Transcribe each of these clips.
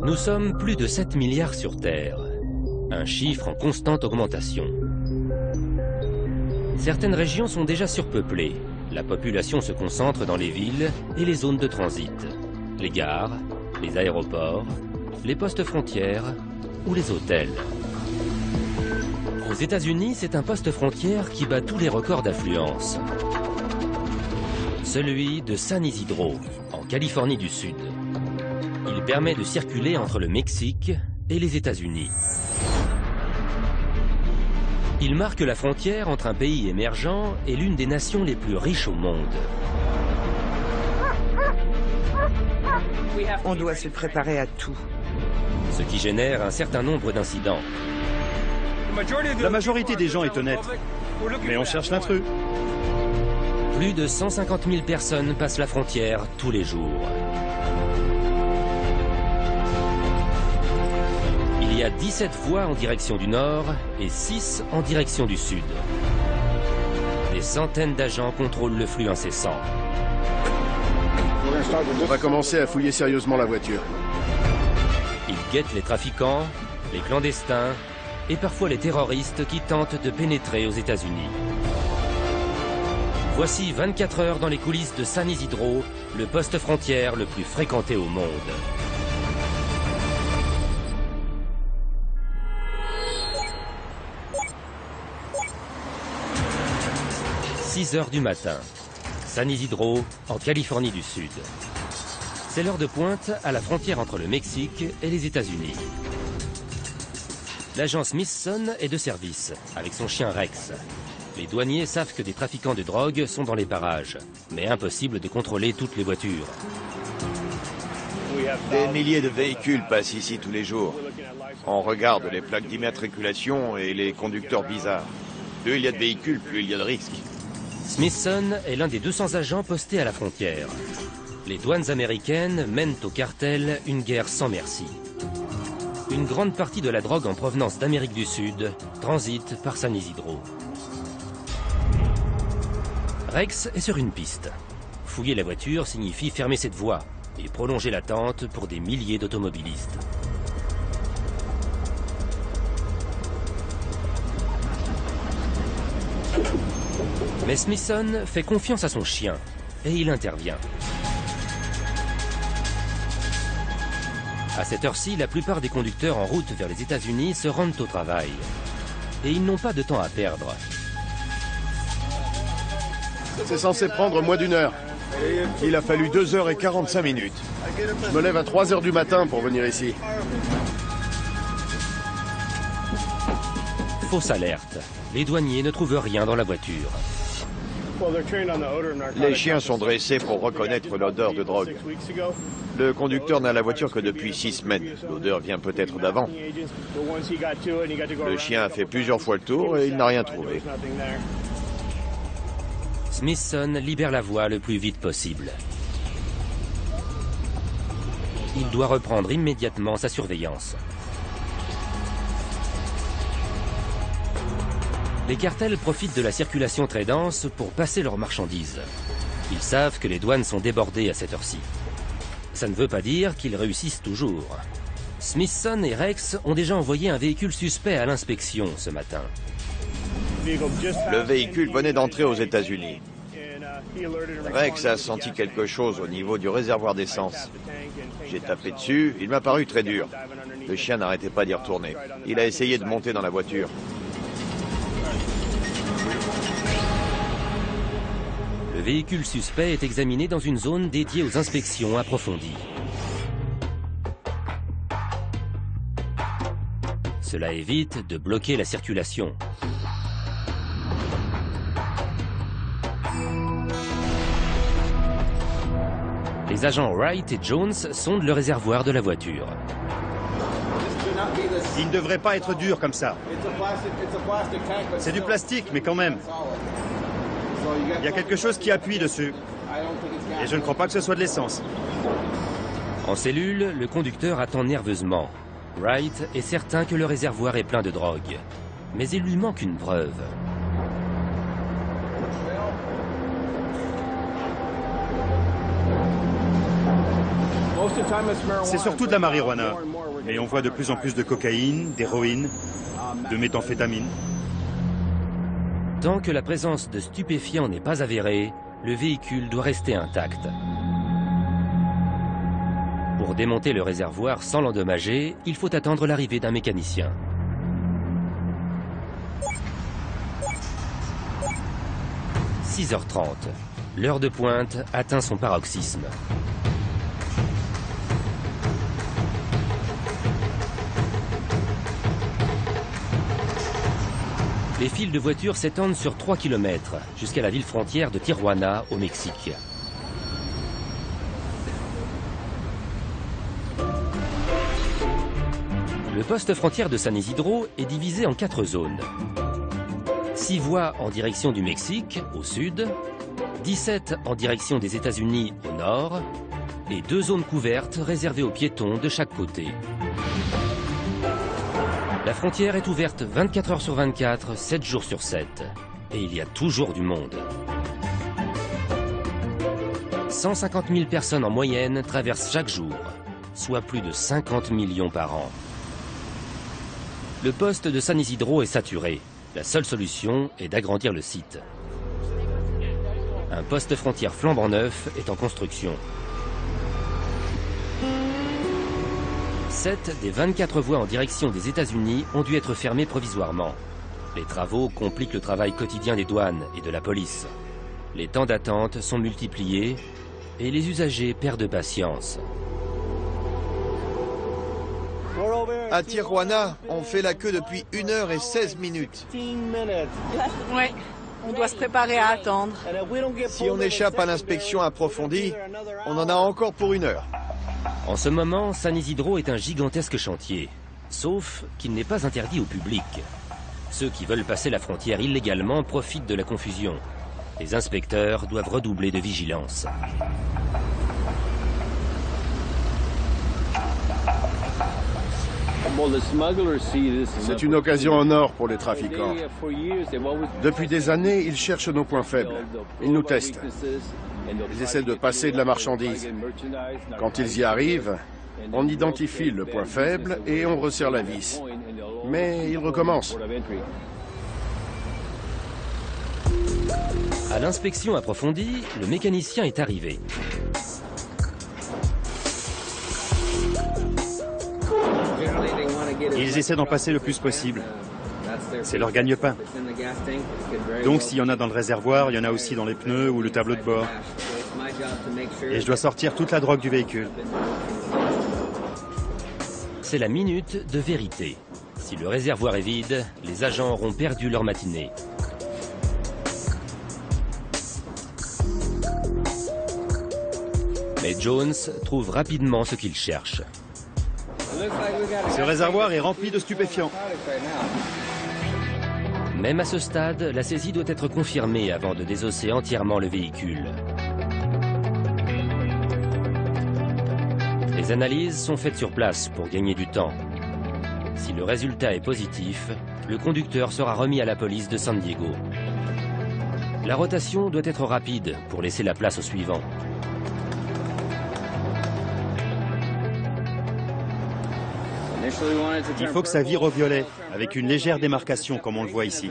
Nous sommes plus de 7 milliards sur Terre, un chiffre en constante augmentation. Certaines régions sont déjà surpeuplées. La population se concentre dans les villes et les zones de transit, les gares, les aéroports, les postes frontières ou les hôtels. Aux États-Unis, c'est un poste frontière qui bat tous les records d'affluence. Celui de San Isidro, en Californie du Sud. Il permet de circuler entre le Mexique et les États-Unis. Il marque la frontière entre un pays émergent et l'une des nations les plus riches au monde. On doit se préparer à tout. Ce qui génère un certain nombre d'incidents. La majorité des gens est honnête, mais on cherche l'intrus. Plus de 150 000 personnes passent la frontière tous les jours. Il y a 17 voies en direction du nord et 6 en direction du sud. Des centaines d'agents contrôlent le flux incessant. On va commencer à fouiller sérieusement la voiture. Ils guettent les trafiquants, les clandestins et parfois les terroristes qui tentent de pénétrer aux États-Unis. Voici 24 heures dans les coulisses de San Isidro, le poste frontière le plus fréquenté au monde. 6 heures du matin, San Isidro, en Californie du Sud. C'est l'heure de pointe à la frontière entre le Mexique et les États-Unis. L'agent Smithson est de service, avec son chien Rex. Les douaniers savent que des trafiquants de drogue sont dans les parages, mais impossible de contrôler toutes les voitures. Des milliers de véhicules passent ici tous les jours. On regarde les plaques d'immatriculation et les conducteurs bizarres. Plus il y a de véhicules, plus il y a de risques. Smithson est l'un des 200 agents postés à la frontière. Les douanes américaines mènent au cartel une guerre sans merci. Une grande partie de la drogue en provenance d'Amérique du Sud transite par San Isidro. Rex est sur une piste. Fouiller la voiture signifie fermer cette voie et prolonger l'attente pour des milliers d'automobilistes. Mais Smithson fait confiance à son chien et il intervient. À cette heure-ci, la plupart des conducteurs en route vers les États-Unis se rendent au travail. Et ils n'ont pas de temps à perdre. C'est censé prendre moins d'1 heure. Il a fallu 2 heures et 45 minutes. Je me lève à 3 heures du matin pour venir ici. Fausse alerte. Les douaniers ne trouvent rien dans la voiture. Les chiens sont dressés pour reconnaître l'odeur de drogue. Le conducteur n'a la voiture que depuis 6 semaines. L'odeur vient peut-être d'avant. Le chien a fait plusieurs fois le tour et il n'a rien trouvé. Smithson libère la voie le plus vite possible. Il doit reprendre immédiatement sa surveillance. Les cartels profitent de la circulation très dense pour passer leurs marchandises. Ils savent que les douanes sont débordées à cette heure-ci. Ça ne veut pas dire qu'ils réussissent toujours. Smithson et Rex ont déjà envoyé un véhicule suspect à l'inspection ce matin. Le véhicule venait d'entrer aux États-Unis. Rex a senti quelque chose au niveau du réservoir d'essence. J'ai tapé dessus, il m'a paru très dur. Le chien n'arrêtait pas d'y retourner. Il a essayé de monter dans la voiture. Le véhicule suspect est examiné dans une zone dédiée aux inspections approfondies. Cela évite de bloquer la circulation. Les agents Wright et Jones sondent le réservoir de la voiture. Il ne devrait pas être dur comme ça. C'est du plastique, mais quand même. Il y a quelque chose qui appuie dessus. Et je ne crois pas que ce soit de l'essence. En cellule, le conducteur attend nerveusement. Wright est certain que le réservoir est plein de drogue. Mais il lui manque une preuve. C'est surtout de la marijuana. Mais on voit de plus en plus de cocaïne, d'héroïne, de méthamphétamine. Tant que la présence de stupéfiants n'est pas avérée, le véhicule doit rester intact. Pour démonter le réservoir sans l'endommager, il faut attendre l'arrivée d'un mécanicien. « 6h30. L'heure de pointe atteint son paroxysme. Les files de voitures s'étendent sur 3 km jusqu'à la ville frontière de Tijuana, au Mexique. Le poste frontière de San Isidro est divisé en 4 zones. 6 voies en direction du Mexique, au sud, 17 en direction des États-Unis, au nord, et 2 zones couvertes réservées aux piétons de chaque côté. La frontière est ouverte 24 heures sur 24, 7 jours sur 7. Et il y a toujours du monde. 150 000 personnes en moyenne traversent chaque jour, soit plus de 50 millions par an. Le poste de San Isidro est saturé. La seule solution est d'agrandir le site. Un poste frontière flambant neuf est en construction. 7 des 24 voies en direction des États-Unis ont dû être fermées provisoirement. Les travaux compliquent le travail quotidien des douanes et de la police. Les temps d'attente sont multipliés et les usagers perdent patience. À Tijuana, on fait la queue depuis 1h16. Ouais, on doit se préparer à attendre. Si on échappe à l'inspection approfondie, on en a encore pour 1 heure. En ce moment, San Isidro est un gigantesque chantier, sauf qu'il n'est pas interdit au public. Ceux qui veulent passer la frontière illégalement profitent de la confusion. Les inspecteurs doivent redoubler de vigilance. C'est une occasion en or pour les trafiquants. Depuis des années, ils cherchent nos points faibles. Ils nous testent. Ils essaient de passer de la marchandise. Quand ils y arrivent, on identifie le point faible et on resserre la vis. Mais ils recommencent. À l'inspection approfondie, le mécanicien est arrivé. Ils essaient d'en passer le plus possible. C'est leur gagne-pain. Donc s'il y en a dans le réservoir, il y en a aussi dans les pneus ou le tableau de bord. Et je dois sortir toute la drogue du véhicule. C'est la minute de vérité. Si le réservoir est vide, les agents auront perdu leur matinée. Mais Jones trouve rapidement ce qu'il cherche. Ce réservoir est rempli de stupéfiants. Même à ce stade, la saisie doit être confirmée avant de désosser entièrement le véhicule. Les analyses sont faites sur place pour gagner du temps. Si le résultat est positif, le conducteur sera remis à la police de San Diego. La rotation doit être rapide pour laisser la place au suivant. Il faut que ça vire au violet, avec une légère démarcation comme on le voit ici.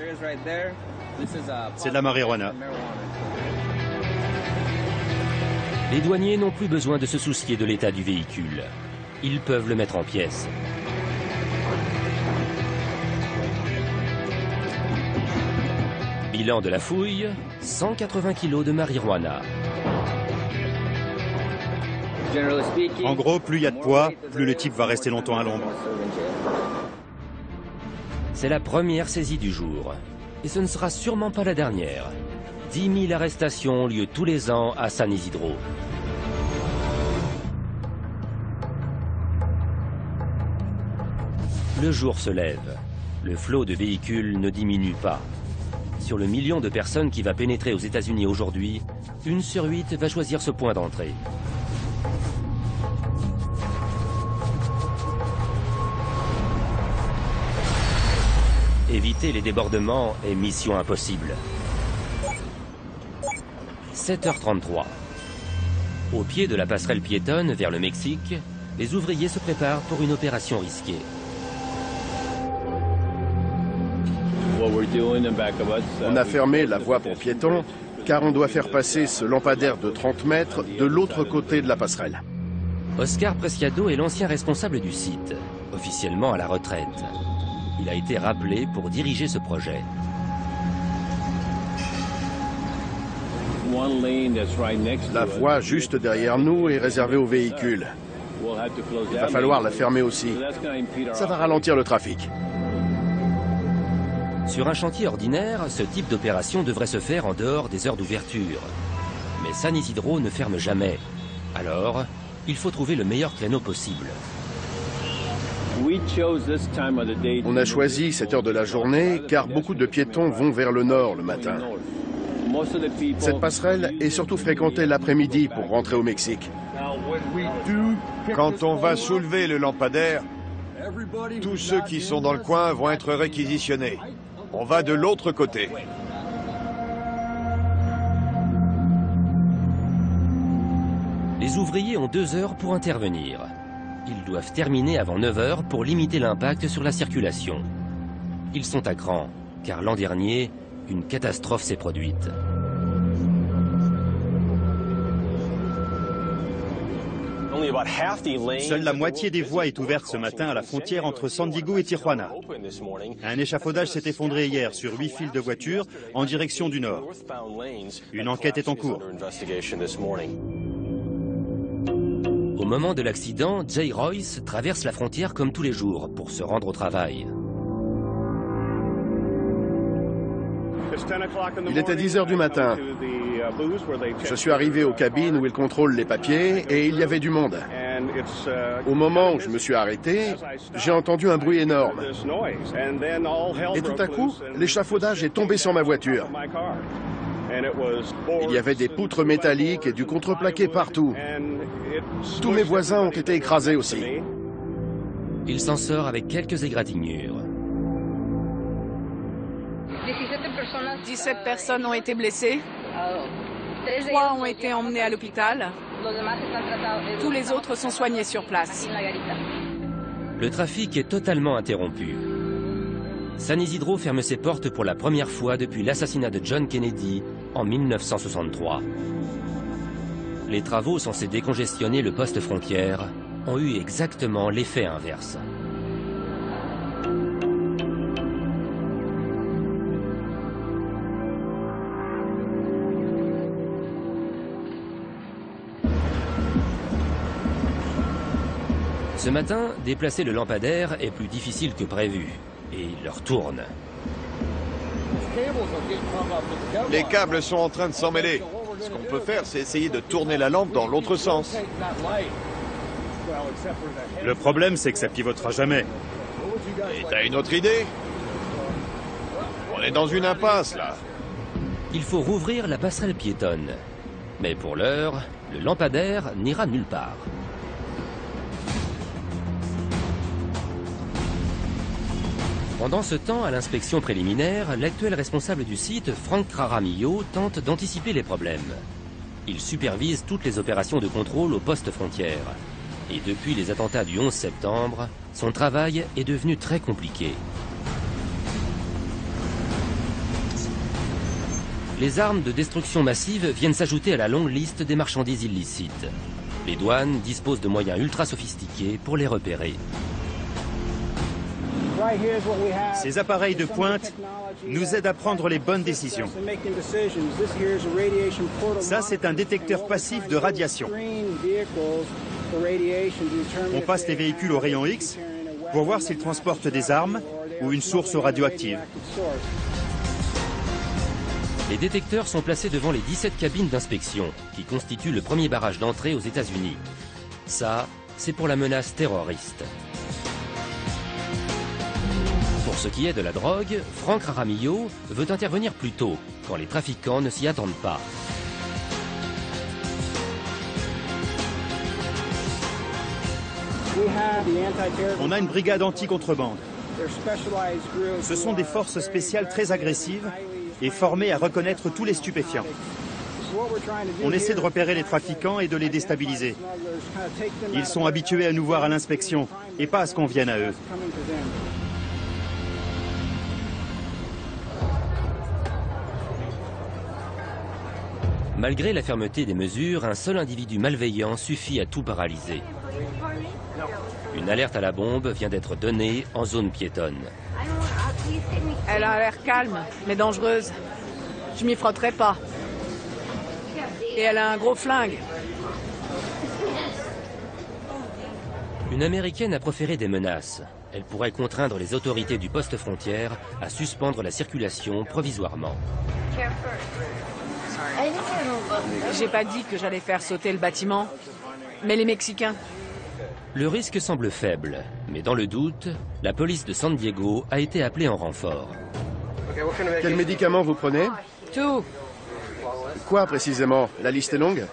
C'est de la marijuana. Les douaniers n'ont plus besoin de se soucier de l'état du véhicule. Ils peuvent le mettre en pièces. Bilan de la fouille, 180 kilos de marijuana. En gros, plus il y a de poids, plus le type va rester longtemps à l'ombre. C'est la première saisie du jour. Et ce ne sera sûrement pas la dernière. 10 000 arrestations ont lieu tous les ans à San Isidro. Le jour se lève. Le flot de véhicules ne diminue pas. Sur le million de personnes qui va pénétrer aux États-Unis aujourd'hui, 1 sur 8 va choisir ce point d'entrée. Éviter les débordements est mission impossible. 7h33. Au pied de la passerelle piétonne vers le Mexique, Les ouvriers se préparent pour une opération risquée. On a fermé la voie pour piétons car on doit faire passer ce lampadaire de 30 mètres de l'autre côté de la passerelle. Oscar Preciado est l'ancien responsable du site, officiellement à la retraite. Il a été rappelé pour diriger ce projet. La voie juste derrière nous est réservée aux véhicules. Il va falloir la fermer aussi. Ça va ralentir le trafic. Sur un chantier ordinaire, ce type d'opération devrait se faire en dehors des heures d'ouverture. Mais San Isidro ne ferme jamais. Alors, il faut trouver le meilleur créneau possible. On a choisi cette heure de la journée car beaucoup de piétons vont vers le nord le matin. Cette passerelle est surtout fréquentée l'après-midi pour rentrer au Mexique. Quand on va soulever le lampadaire, tous ceux qui sont dans le coin vont être réquisitionnés. On va de l'autre côté. Les ouvriers ont 2 heures pour intervenir. Ils doivent terminer avant 9 heures pour limiter l'impact sur la circulation. Ils sont à cran, car l'an dernier, une catastrophe s'est produite. Seule la moitié des voies est ouverte ce matin à la frontière entre San Diego et Tijuana. Un échafaudage s'est effondré hier sur 8 files de voitures en direction du nord. Une enquête est en cours. Au moment de l'accident, Jay Royce traverse la frontière comme tous les jours pour se rendre au travail. Il était 10 heures du matin. Je suis arrivé aux cabines où ils contrôlent les papiers et il y avait du monde. Au moment où je me suis arrêté, j'ai entendu un bruit énorme. Et tout à coup, l'échafaudage est tombé sur ma voiture. Il y avait des poutres métalliques et du contreplaqué partout. Tous mes voisins ont été écrasés aussi. Il s'en sort avec quelques égratignures. 17 personnes ont été blessées. 3 ont été emmenées à l'hôpital. Tous les autres sont soignés sur place. Le trafic est totalement interrompu. San Isidro ferme ses portes pour la première fois depuis l'assassinat de John Kennedy en 1963. Les travaux censés décongestionner le poste frontière ont eu exactement l'effet inverse. Ce matin, déplacer le lampadaire est plus difficile que prévu, et il leur tourne. Les câbles sont en train de s'en mêler. Ce qu'on peut faire, c'est essayer de tourner la lampe dans l'autre sens. Le problème, c'est que ça pivotera jamais. Et t'as une autre idée? On est dans une impasse, là. Il faut rouvrir la passerelle piétonne. Mais pour l'heure, le lampadaire n'ira nulle part. Pendant ce temps, à l'inspection préliminaire, l'actuel responsable du site, Frank Jaramillo, tente d'anticiper les problèmes. Il supervise toutes les opérations de contrôle au poste frontière. Et depuis les attentats du 11 septembre, son travail est devenu très compliqué. Les armes de destruction massive viennent s'ajouter à la longue liste des marchandises illicites. Les douanes disposent de moyens ultra sophistiqués pour les repérer. Ces appareils de pointe nous aident à prendre les bonnes décisions. Ça, c'est un détecteur passif de radiation. On passe les véhicules au rayon X pour voir s'ils transportent des armes ou une source radioactive. Les détecteurs sont placés devant les 17 cabines d'inspection, qui constituent le premier barrage d'entrée aux États-Unis. Ça, c'est pour la menace terroriste. Pour ce qui est de la drogue, Frank Jaramillo veut intervenir plus tôt, quand les trafiquants ne s'y attendent pas. On a une brigade anti-contrebande. Ce sont des forces spéciales très agressives et formées à reconnaître tous les stupéfiants. On essaie de repérer les trafiquants et de les déstabiliser. Ils sont habitués à nous voir à l'inspection et pas à ce qu'on vienne à eux. Malgré la fermeté des mesures, un seul individu malveillant suffit à tout paralyser. Une alerte à la bombe vient d'être donnée en zone piétonne. Elle a l'air calme, mais dangereuse. Je m'y frotterai pas. Et elle a un gros flingue. Une Américaine a proféré des menaces. Elle pourrait contraindre les autorités du poste frontière à suspendre la circulation provisoirement. J'ai pas dit que j'allais faire sauter le bâtiment, mais les Mexicains. Le risque semble faible, mais dans le doute, la police de San Diego a été appelée en renfort. Quels médicaments vous prenez? Tout, Quoi précisément? La liste est longue?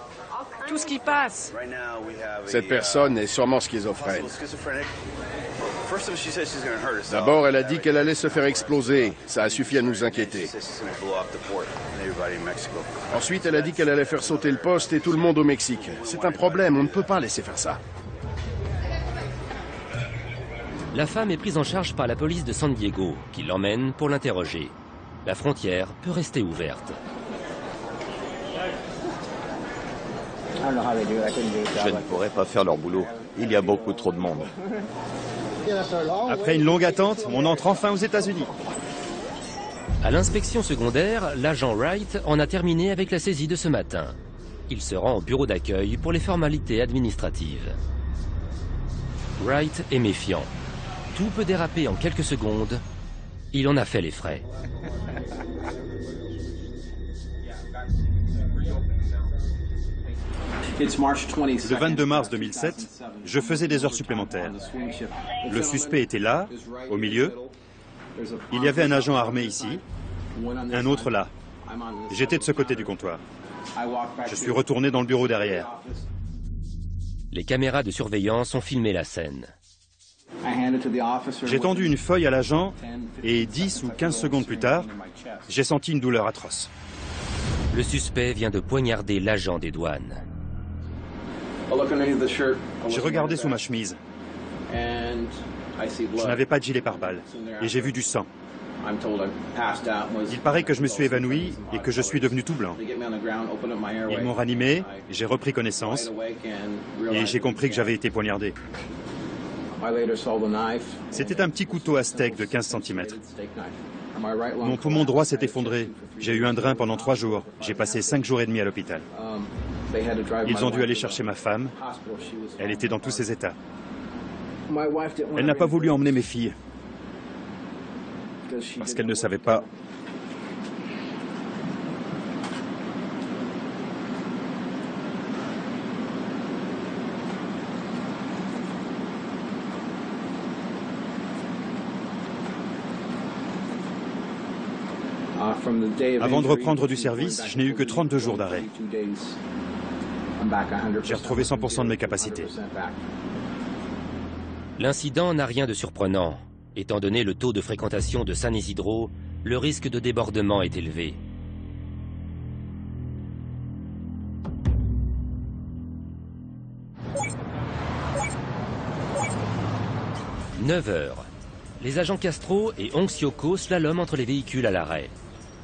tout ce qui passe. Cette personne est sûrement schizophrène. D'abord, elle a dit qu'elle allait se faire exploser. Ça a suffi à nous inquiéter. Ensuite, elle a dit qu'elle allait faire sauter le poste et tout le monde au Mexique. C'est un problème, on ne peut pas laisser faire ça. La femme est prise en charge par la police de San Diego, qui l'emmène pour l'interroger. La frontière peut rester ouverte. Je ne pourrais pas faire leur boulot. Il y a beaucoup trop de monde. Après une longue attente, on entre enfin aux États-Unis. À l'inspection secondaire, l'agent Wright en a terminé avec la saisie de ce matin. Il se rend au bureau d'accueil pour les formalités administratives. Wright est méfiant. Tout peut déraper en quelques secondes. Il en a fait les frais. Le 22 mars 2007, je faisais des heures supplémentaires. Le suspect était là, au milieu. Il y avait un agent armé ici, un autre là. J'étais de ce côté du comptoir. Je suis retourné dans le bureau derrière. Les caméras de surveillance ont filmé la scène. J'ai tendu une feuille à l'agent et 10 ou 15 secondes plus tard, j'ai senti une douleur atroce. Le suspect vient de poignarder l'agent des douanes. J'ai regardé sous ma chemise. Je n'avais pas de gilet pare-balles et j'ai vu du sang. Il paraît que je me suis évanoui et que je suis devenu tout blanc. Ils m'ont ranimé, j'ai repris connaissance et j'ai compris que j'avais été poignardé. C'était un petit couteau à steak de 15 cm. Mon poumon droit s'est effondré. J'ai eu un drain pendant 3 jours. J'ai passé 5 jours et demi à l'hôpital. Ils ont dû aller chercher ma femme. Elle était dans tous ses états. Elle n'a pas voulu emmener mes filles. Parce qu'elle ne savait pas. Avant de reprendre du service, je n'ai eu que 32 jours d'arrêt. J'ai retrouvé 100% de mes capacités. L'incident n'a rien de surprenant. Étant donné le taux de fréquentation de San Isidro, le risque de débordement est élevé. « 9 heures. Les agents Castro et Onxioko slaloment entre les véhicules à l'arrêt.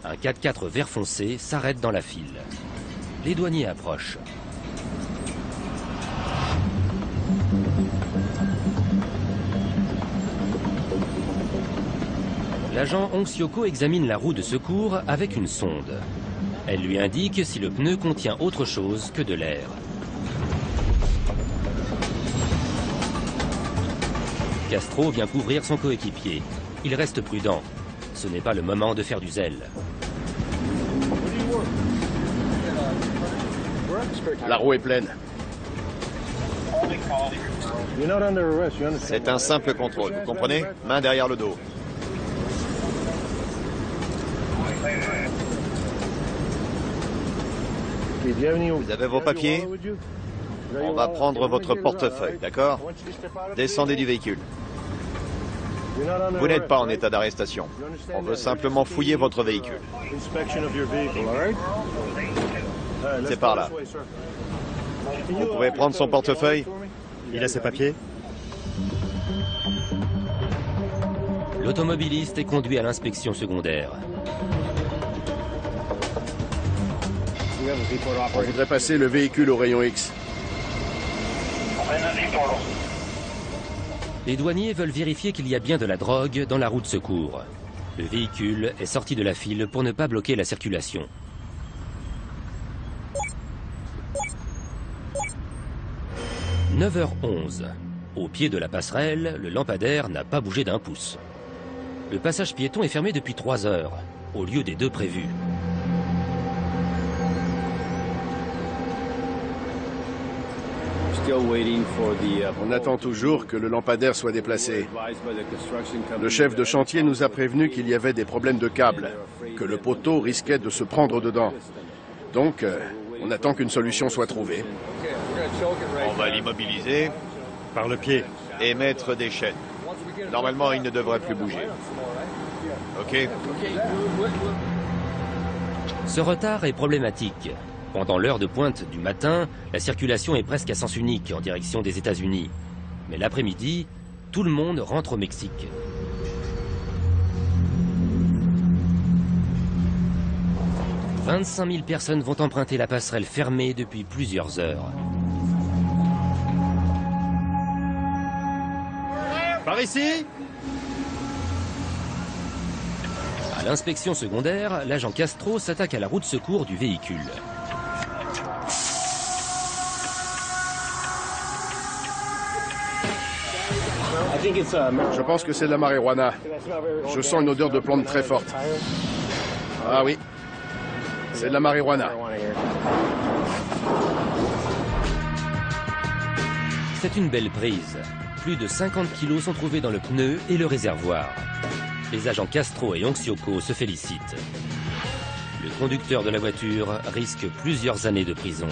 Un 4x4 vert foncé s'arrête dans la file. Les douaniers approchent. L'agent Onxioko examine la roue de secours avec une sonde. Elle lui indique si le pneu contient autre chose que de l'air. Castro vient couvrir son coéquipier. Il reste prudent. Ce n'est pas le moment de faire du zèle. La roue est pleine. C'est un simple contrôle, vous comprenez? Main derrière le dos. Vous avez vos papiers? On va prendre votre portefeuille, d'accord? Descendez du véhicule. Vous n'êtes pas en état d'arrestation. On veut simplement fouiller votre véhicule. C'est par là. Vous pouvez prendre son portefeuille? Il a ses papiers? L'automobiliste est conduit à l'inspection secondaire. On voudrait passer le véhicule au rayon X. Les douaniers veulent vérifier qu'il y a bien de la drogue dans la roue de secours. Le véhicule est sorti de la file pour ne pas bloquer la circulation. « 9h11. Au pied de la passerelle, le lampadaire n'a pas bougé d'un pouce. Le passage piéton est fermé depuis 3 heures, au lieu des 2 prévus. On attend toujours que le lampadaire soit déplacé. Le chef de chantier nous a prévenu qu'il y avait des problèmes de câbles, que le poteau risquait de se prendre dedans. Donc, on attend qu'une solution soit trouvée. On va l'immobiliser Par le pied. et mettre des chaînes. Normalement, il ne devrait plus bouger. OK? Ce retard est problématique. Pendant l'heure de pointe du matin, la circulation est presque à sens unique en direction des États-Unis. Mais l'après-midi, tout le monde rentre au Mexique. « 25 000 personnes vont emprunter la passerelle fermée depuis plusieurs heures. Par ici? À l'inspection secondaire, l'agent Castro s'attaque à la roue de secours du véhicule. Je pense que c'est de la marijuana. Je sens une odeur de plante très forte. Ah oui, c'est de la marijuana. C'est une belle prise. Plus de 50 kilos sont trouvés dans le pneu et le réservoir. Les agents Castro et Oncioco se félicitent. Le conducteur de la voiture risque plusieurs années de prison.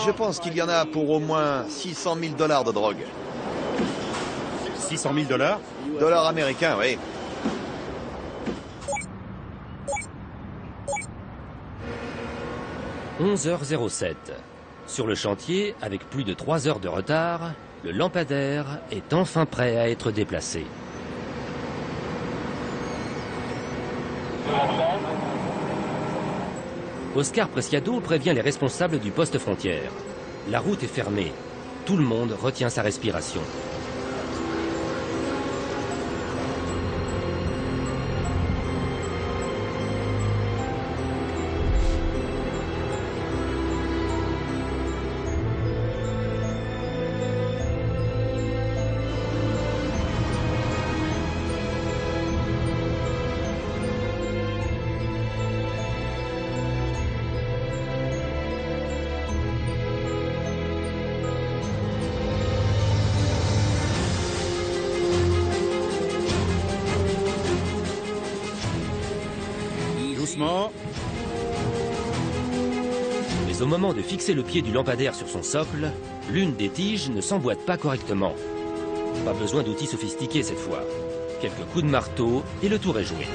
Je pense qu'il y en a pour au moins 600 000 $ de drogue. 600 000 $? Dollars américains, oui. « 11h07. Sur le chantier, avec plus de 3 heures de retard, le lampadaire est enfin prêt à être déplacé. Oscar Preciado prévient les responsables du poste frontière. La route est fermée. Tout le monde retient sa respiration. Mais au moment de fixer le pied du lampadaire sur son socle, l'une des tiges ne s'emboîte pas correctement. Pas besoin d'outils sophistiqués cette fois. Quelques coups de marteau et le tour est joué.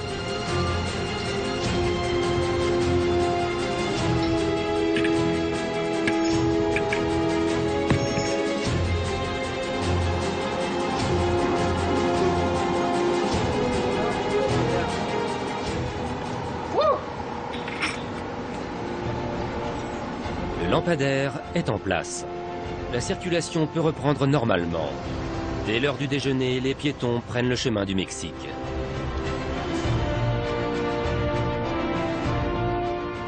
Le lampadaire est en place. La circulation peut reprendre normalement. Dès l'heure du déjeuner, les piétons prennent le chemin du Mexique.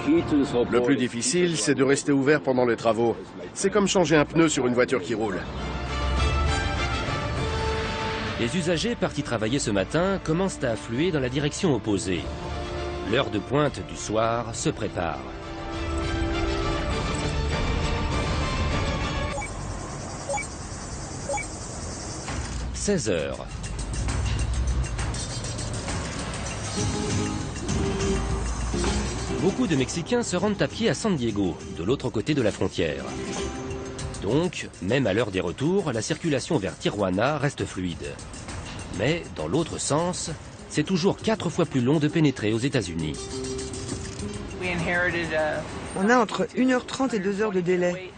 Le plus difficile, c'est de rester ouvert pendant les travaux. C'est comme changer un pneu sur une voiture qui roule. Les usagers partis travailler ce matin commencent à affluer dans la direction opposée. L'heure de pointe du soir se prépare. « 16 heures. Beaucoup de Mexicains se rendent à pied à San Diego, de l'autre côté de la frontière. Donc, même à l'heure des retours, la circulation vers Tijuana reste fluide. Mais, dans l'autre sens, c'est toujours 4 fois plus long de pénétrer aux États-Unis. On a entre 1h30 et 2 heures de délai.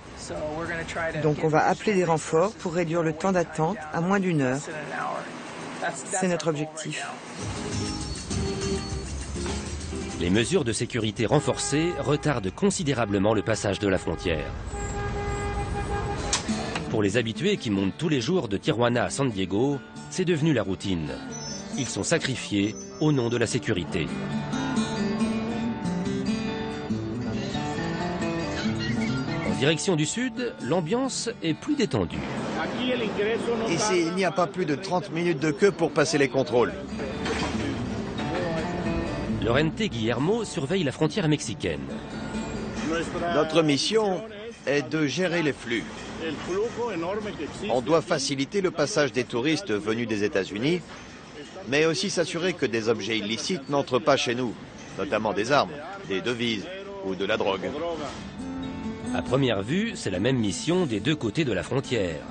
Donc on va appeler des renforts pour réduire le temps d'attente à moins d'1 heure. C'est notre objectif. Les mesures de sécurité renforcées retardent considérablement le passage de la frontière. Pour les habitués qui montent tous les jours de Tijuana à San Diego, c'est devenu la routine. Ils sont sacrifiés au nom de la sécurité. En direction du sud, l'ambiance est plus détendue. Ici, il n'y a pas plus de 30 minutes de queue pour passer les contrôles. Lorente Guillermo surveille la frontière mexicaine. Notre mission est de gérer les flux. On doit faciliter le passage des touristes venus des États-Unis, mais aussi s'assurer que des objets illicites n'entrent pas chez nous, notamment des armes, des devises ou de la drogue. À première vue, c'est la même mission des deux côtés de la frontière.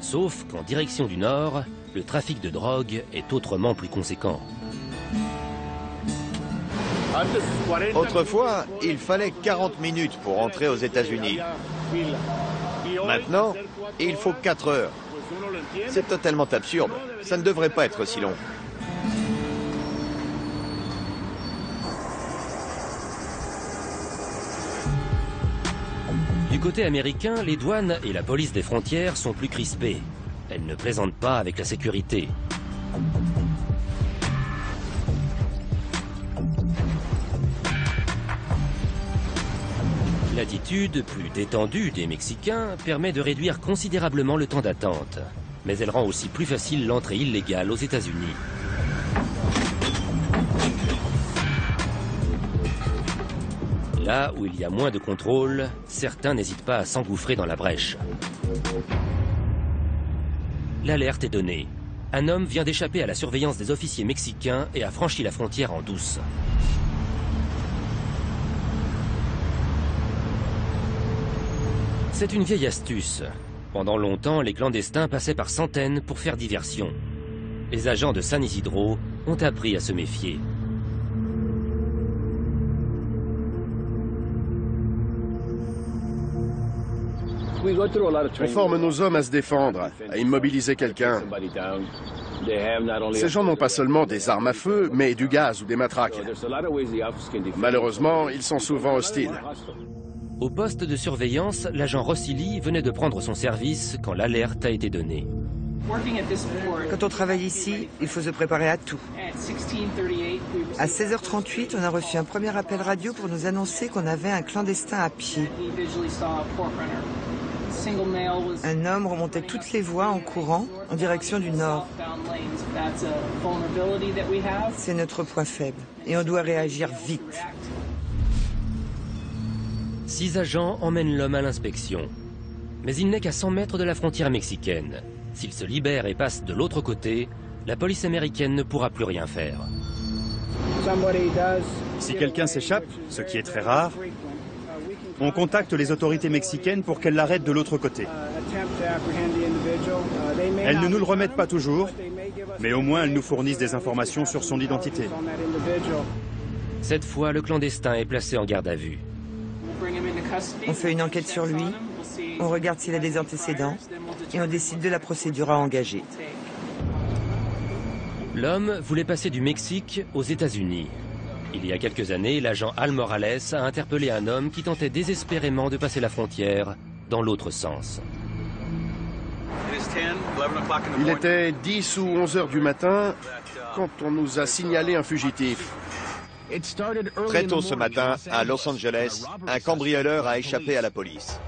Sauf qu'en direction du nord, le trafic de drogue est autrement plus conséquent. Autrefois, il fallait 40 minutes pour entrer aux États-Unis. Maintenant, il faut 4 heures. C'est totalement absurde. Ça ne devrait pas être si long. Du côté américain, les douanes et la police des frontières sont plus crispées. Elles ne plaisantent pas avec la sécurité. L'attitude plus détendue des Mexicains permet de réduire considérablement le temps d'attente. Mais elle rend aussi plus facile l'entrée illégale aux États-Unis. Là où il y a moins de contrôle, certains n'hésitent pas à s'engouffrer dans la brèche. L'alerte est donnée. Un homme vient d'échapper à la surveillance des officiers mexicains et a franchi la frontière en douce. C'est une vieille astuce. Pendant longtemps, les clandestins passaient par centaines pour faire diversion. Les agents de San Isidro ont appris à se méfier. On forme nos hommes à se défendre, à immobiliser quelqu'un. Ces gens n'ont pas seulement des armes à feu, mais du gaz ou des matraques. Malheureusement, ils sont souvent hostiles. Au poste de surveillance, l'agent Rossili venait de prendre son service quand l'alerte a été donnée. Quand on travaille ici, il faut se préparer à tout. À 16h38, on a reçu un premier appel radio pour nous annoncer qu'on avait un clandestin à pied. Un homme remontait toutes les voies en courant en direction du nord. C'est notre point faible et on doit réagir vite. 6 agents emmènent l'homme à l'inspection. Mais il n'est qu'à 100 mètres de la frontière mexicaine. S'il se libère et passe de l'autre côté, la police américaine ne pourra plus rien faire. Si quelqu'un s'échappe, ce qui est très rare, on contacte les autorités mexicaines pour qu'elles l'arrêtent de l'autre côté. Elles ne nous le remettent pas toujours, mais au moins elles nous fournissent des informations sur son identité. Cette fois, le clandestin est placé en garde à vue. On fait une enquête sur lui, on regarde s'il a des antécédents et on décide de la procédure à engager. L'homme voulait passer du Mexique aux États-Unis. Il y a quelques années, l'agent Al Morales a interpellé un homme qui tentait désespérément de passer la frontière dans l'autre sens. Il était 10 ou 11 heures du matin quand on nous a signalé un fugitif. Très tôt ce matin, à Los Angeles, un cambrioleur a échappé à la police.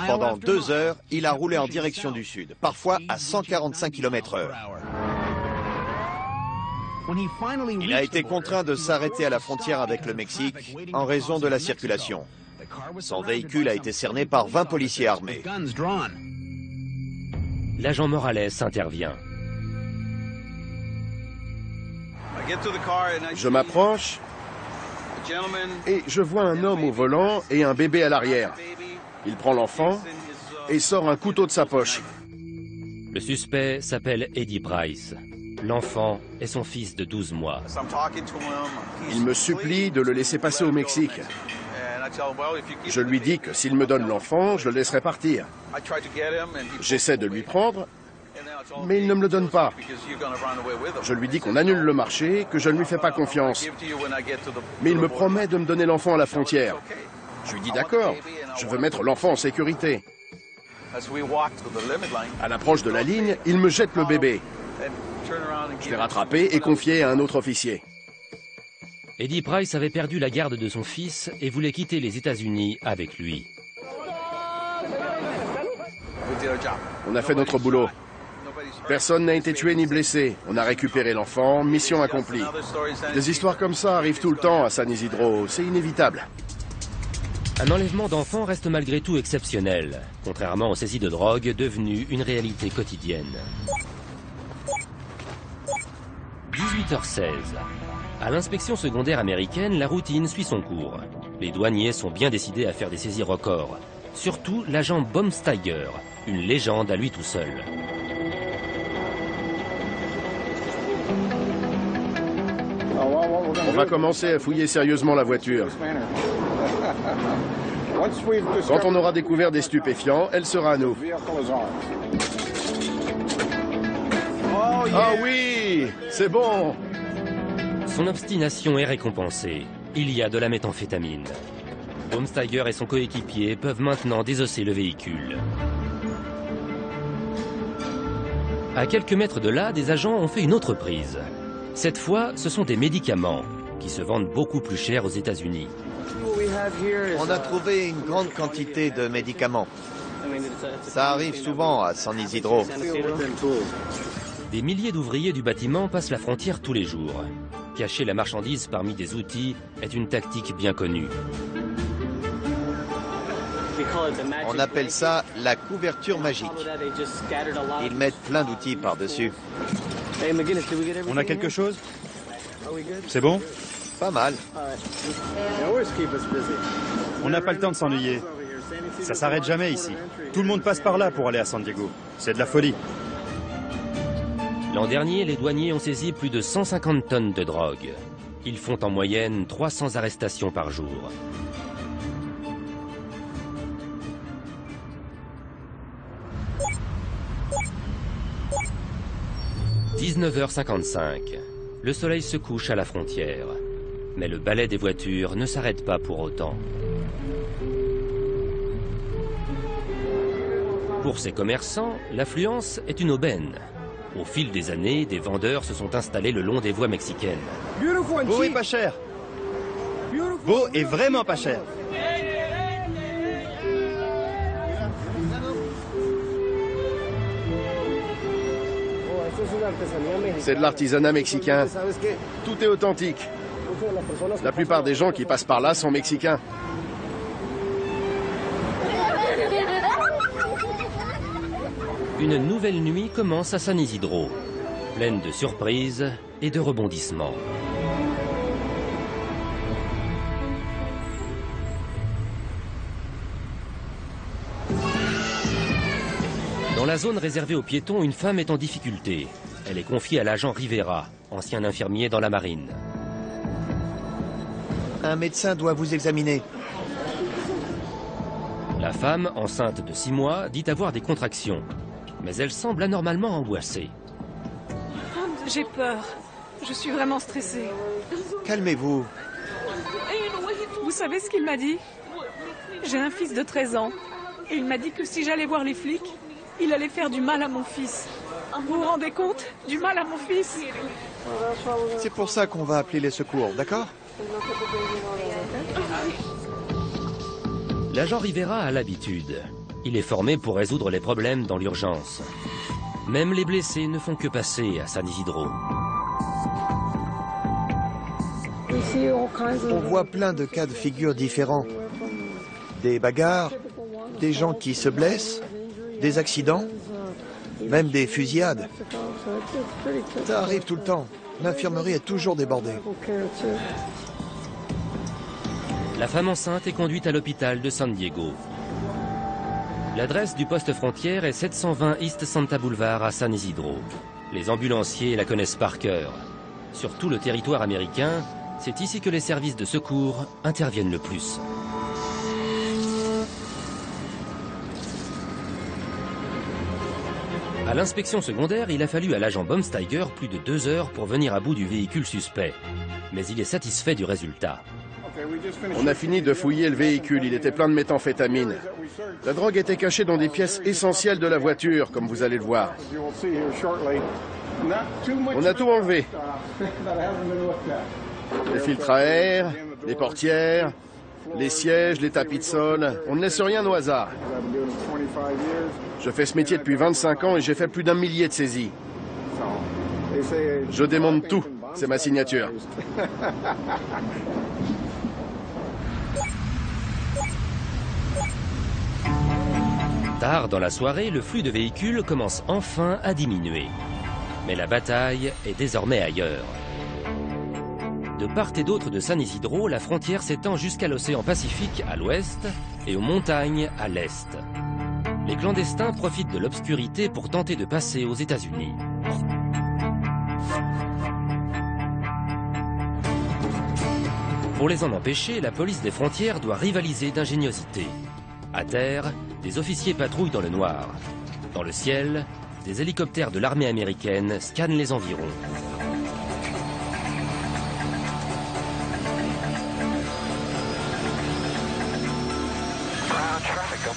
Pendant 2 heures, il a roulé en direction du sud, parfois à 145 km/h. Il a été contraint de s'arrêter à la frontière avec le Mexique en raison de la circulation. Son véhicule a été cerné par 20 policiers armés. L'agent Morales intervient. Je m'approche et je vois un homme au volant et un bébé à l'arrière. Il prend l'enfant et sort un couteau de sa poche. Le suspect s'appelle Eddie Price. L'enfant est son fils de 12 mois. Il me supplie de le laisser passer au Mexique. Je lui dis que s'il me donne l'enfant, je le laisserai partir. J'essaie de lui prendre, mais il ne me le donne pas. Je lui dis qu'on annule le marché, que je ne lui fais pas confiance. Mais il me promet de me donner l'enfant à la frontière. Je lui dis d'accord, je veux mettre l'enfant en sécurité. À l'approche de la ligne, il me jette le bébé. Je l'ai rattrapé et confié à un autre officier. Eddie Price avait perdu la garde de son fils et voulait quitter les États-Unis avec lui. On a fait notre boulot. Personne n'a été tué ni blessé. On a récupéré l'enfant, mission accomplie. Des histoires comme ça arrivent tout le temps à San Isidro, c'est inévitable. Un enlèvement d'enfants reste malgré tout exceptionnel, contrairement aux saisies de drogue devenues une réalité quotidienne. 18h16. À l'inspection secondaire américaine, la routine suit son cours. Les douaniers sont bien décidés à faire des saisies records. Surtout l'agent Baumsteiger, une légende à lui tout seul. On va commencer à fouiller sérieusement la voiture. Quand on aura découvert des stupéfiants, elle sera à nous. Ah oui, c'est bon. Son obstination est récompensée. Il y a de la méthamphétamine. Baumsteiger et son coéquipier peuvent maintenant désosser le véhicule. À quelques mètres de là, des agents ont fait une autre prise. Cette fois, ce sont des médicaments qui se vendent beaucoup plus cher aux États-Unis. On a trouvé une grande quantité de médicaments. Ça arrive souvent à San Isidro. Des milliers d'ouvriers du bâtiment passent la frontière tous les jours. Cacher la marchandise parmi des outils est une tactique bien connue. On appelle ça la couverture magique. Ils mettent plein d'outils par-dessus. On a quelque chose? C'est bon? Pas mal. On n'a pas le temps de s'ennuyer. Ça s'arrête jamais ici. Tout le monde passe par là pour aller à San Diego. C'est de la folie. L'an dernier, les douaniers ont saisi plus de 150 tonnes de drogue. Ils font en moyenne 300 arrestations par jour. « 19h55. Le soleil se couche à la frontière. Mais le balai des voitures ne s'arrête pas pour autant. Pour ces commerçants, l'affluence est une aubaine. Au fil des années, des vendeurs se sont installés le long des voies mexicaines. Beau est pas cher. Beau est vraiment pas cher. C'est de l'artisanat mexicain. Tout est authentique. La plupart des gens qui passent par là sont mexicains. Une nouvelle nuit commence à San Isidro, pleine de surprises et de rebondissements. Dans la zone réservée aux piétons, une femme est en difficulté. Elle est confiée à l'agent Rivera, ancien infirmier dans la marine. Un médecin doit vous examiner. La femme, enceinte de 6 mois, dit avoir des contractions. Mais elle semble anormalement angoissée. J'ai peur. Je suis vraiment stressée. Calmez-vous. Vous savez ce qu'il m'a dit? J'ai un fils de 13 ans. Et il m'a dit que si j'allais voir les flics, il allait faire du mal à mon fils. Vous vous rendez compte? Du mal à mon fils? C'est pour ça qu'on va appeler les secours, d'accord? L'agent Rivera a l'habitude. Il est formé pour résoudre les problèmes dans l'urgence. Même les blessés ne font que passer à San Isidro. On voit plein de cas de figure différents. Des bagarres, des gens qui se blessent, des accidents, même des fusillades. Ça arrive tout le temps. L'infirmerie est toujours débordée. La femme enceinte est conduite à l'hôpital de San Diego. L'adresse du poste frontière est 720 East Santa Boulevard à San Isidro. Les ambulanciers la connaissent par cœur. Sur tout le territoire américain, c'est ici que les services de secours interviennent le plus. À l'inspection secondaire, il a fallu à l'agent Baumsteiger plus de 2 heures pour venir à bout du véhicule suspect. Mais il est satisfait du résultat. On a fini de fouiller le véhicule, il était plein de méthamphétamine. La drogue était cachée dans des pièces essentielles de la voiture, comme vous allez le voir. On a tout enlevé. Les filtres à air, les portières, les sièges, les tapis de sol. On ne laisse rien au hasard. Je fais ce métier depuis 25 ans et j'ai fait plus d'1 millier de saisies. Je démonte tout, c'est ma signature. Tard dans la soirée, le flux de véhicules commence enfin à diminuer. Mais la bataille est désormais ailleurs. De part et d'autre de San Isidro, la frontière s'étend jusqu'à l'océan Pacifique à l'ouest et aux montagnes à l'est. Les clandestins profitent de l'obscurité pour tenter de passer aux États-Unis. Pour les en empêcher, la police des frontières doit rivaliser d'ingéniosité. À terre, des officiers patrouillent dans le noir. Dans le ciel, des hélicoptères de l'armée américaine scannent les environs.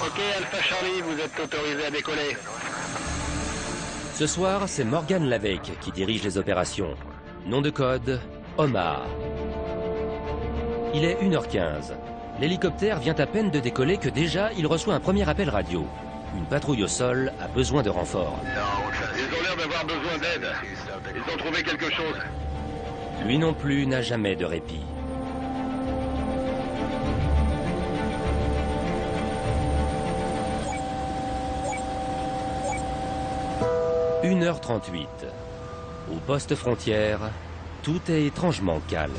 Ok, Alpha Charlie, vous êtes autorisé à décoller. Ce soir, c'est Morgan Lavec qui dirige les opérations. Nom de code, Omar. Il est 1h15. L'hélicoptère vient à peine de décoller que déjà il reçoit un premier appel radio. Une patrouille au sol a besoin de renfort. Ils ont l'air d'avoir besoin d'aide. Ils ont trouvé quelque chose. Lui non plus n'a jamais de répit. « 1h38. Au poste frontière, tout est étrangement calme.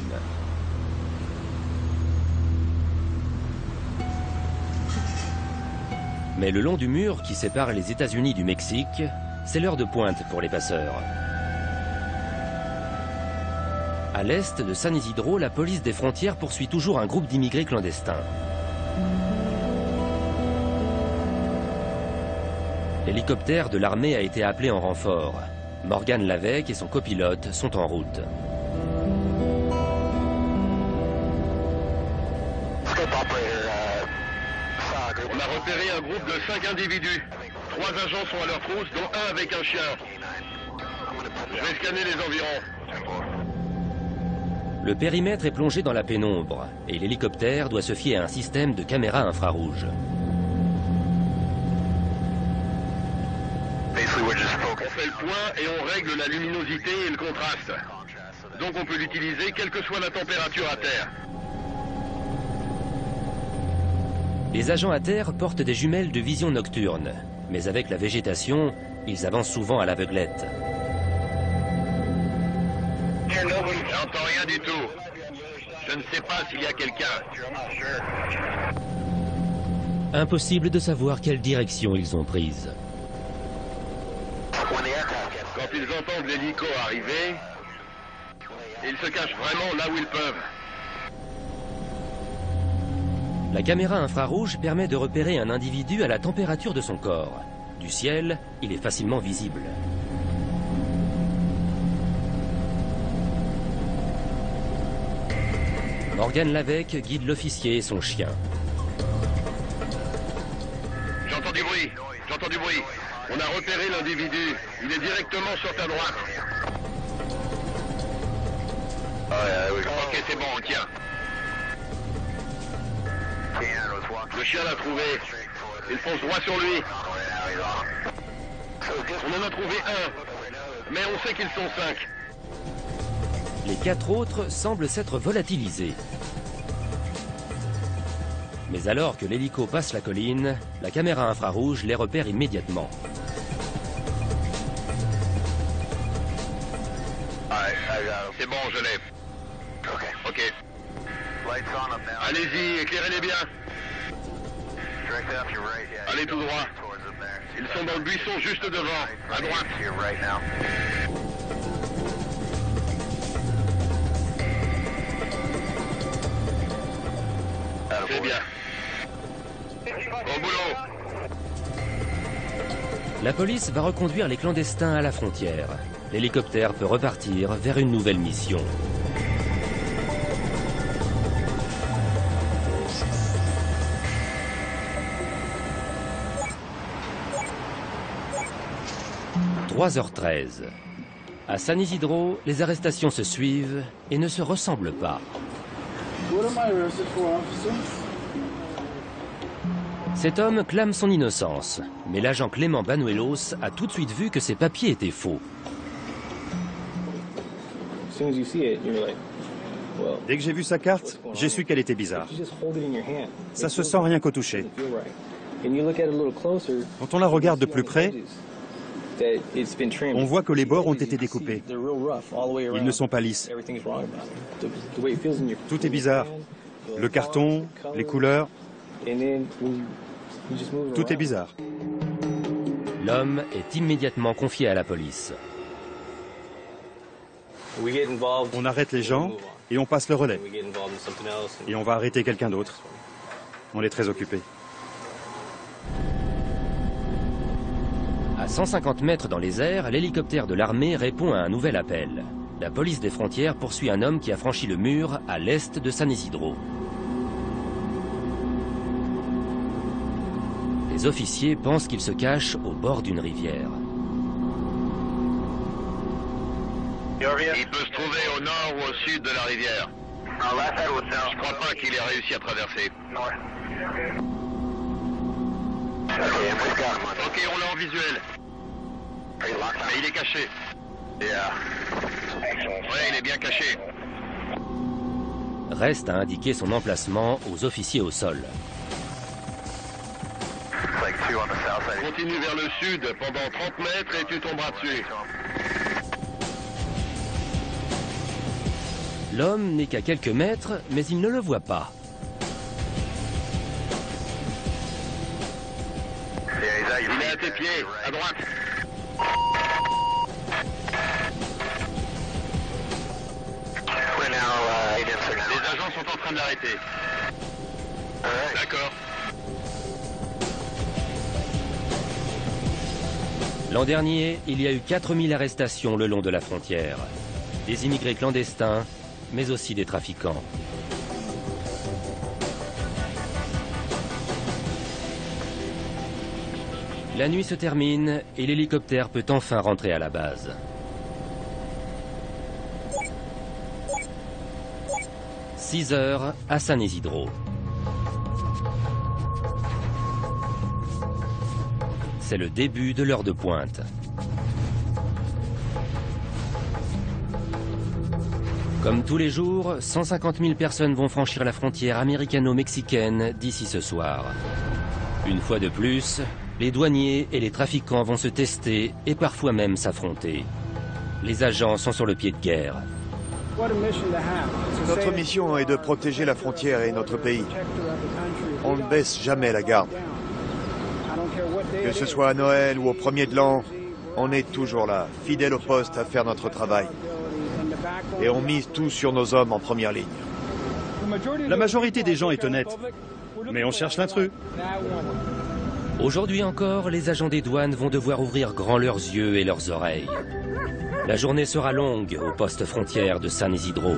Mais le long du mur qui sépare les États-Unis du Mexique, c'est l'heure de pointe pour les passeurs. À l'est de San Isidro, la police des frontières poursuit toujours un groupe d'immigrés clandestins. L'hélicoptère de l'armée a été appelé en renfort. Morgan Lavec et son copilote sont en route. On a repéré un groupe de 5 individus. 3 agents sont à leur trousse, dont un avec un chien. Je vais scanner les environs. Le périmètre est plongé dans la pénombre et l'hélicoptère doit se fier à un système de caméras infrarouges. On fait le point et on règle la luminosité et le contraste. Donc on peut l'utiliser quelle que soit la température à terre. Les agents à terre portent des jumelles de vision nocturne, mais avec la végétation, ils avancent souvent à l'aveuglette. J'entends rien du tout. Je ne sais pas s'il y a quelqu'un. Impossible de savoir quelle direction ils ont prise. Quand ils entendent l'hélico arriver, ils se cachent vraiment là où ils peuvent. La caméra infrarouge permet de repérer un individu à la température de son corps. Du ciel, il est facilement visible. Morgan Lavec guide l'officier et son chien. J'entends du bruit, j'entends du bruit. On a repéré l'individu. Il est directement sur ta droite. Ok, c'est bon, on tient. Le chien l'a trouvé. Il fonce droit sur lui. On en a trouvé un. Mais on sait qu'ils sont 5. Les 4 autres semblent s'être volatilisés. Mais alors que l'hélico passe la colline, la caméra infrarouge les repère immédiatement. C'est bon, je l'ai. Ok. Allez-y, éclairez-les bien. Allez tout droit. Ils sont dans le buisson juste devant, à droite. C'est bien. Au boulot. La police va reconduire les clandestins à la frontière. L'hélicoptère peut repartir vers une nouvelle mission. « 3h13. À San Isidro, les arrestations se suivent et ne se ressemblent pas. Cet homme clame son innocence, mais l'agent Clément Banuelos a tout de suite vu que ses papiers étaient faux. Dès que j'ai vu sa carte, j'ai su qu'elle était bizarre. Ça se sent rien qu'au toucher. Quand on la regarde de plus près, on voit que les bords ont été découpés. Ils ne sont pas lisses. Tout est bizarre. Le carton, les couleurs, tout est bizarre. L'homme est immédiatement confié à la police. On arrête les gens et on passe le relais. Et on va arrêter quelqu'un d'autre. On est très occupés. À 150 mètres dans les airs, l'hélicoptère de l'armée répond à un nouvel appel. La police des frontières poursuit un homme qui a franchi le mur à l'est de San Isidro. Les officiers pensent qu'il se cache au bord d'une rivière. Il peut se trouver au nord ou au sud de la rivière. Je crois pas qu'il ait réussi à traverser. Ok, on l'a en visuel. Mais il est caché. Ouais, il est bien caché. Reste à indiquer son emplacement aux officiers au sol. Continue vers le sud pendant 30 mètres et tu tomberas dessus. L'homme n'est qu'à quelques mètres, mais il ne le voit pas. Il est à tes pieds, à droite. Les agents sont en train de l'arrêter. D'accord. L'an dernier, il y a eu 4000 arrestations le long de la frontière. Des immigrés clandestins, mais aussi des trafiquants. La nuit se termine et l'hélicoptère peut enfin rentrer à la base. « 6 heures à San Isidro. C'est le début de l'heure de pointe. Comme tous les jours, 150 000 personnes vont franchir la frontière américano-mexicaine d'ici ce soir. Une fois de plus, les douaniers et les trafiquants vont se tester et parfois même s'affronter. Les agents sont sur le pied de guerre. Notre mission est de protéger la frontière et notre pays. On ne baisse jamais la garde. Que ce soit à Noël ou au 1er de l'an, on est toujours là, fidèles au poste à faire notre travail. Et on mise tout sur nos hommes en première ligne. La majorité des gens est honnête, mais on cherche l'intrus. Aujourd'hui encore, les agents des douanes vont devoir ouvrir grand leurs yeux et leurs oreilles. La journée sera longue au poste frontière de San Isidro.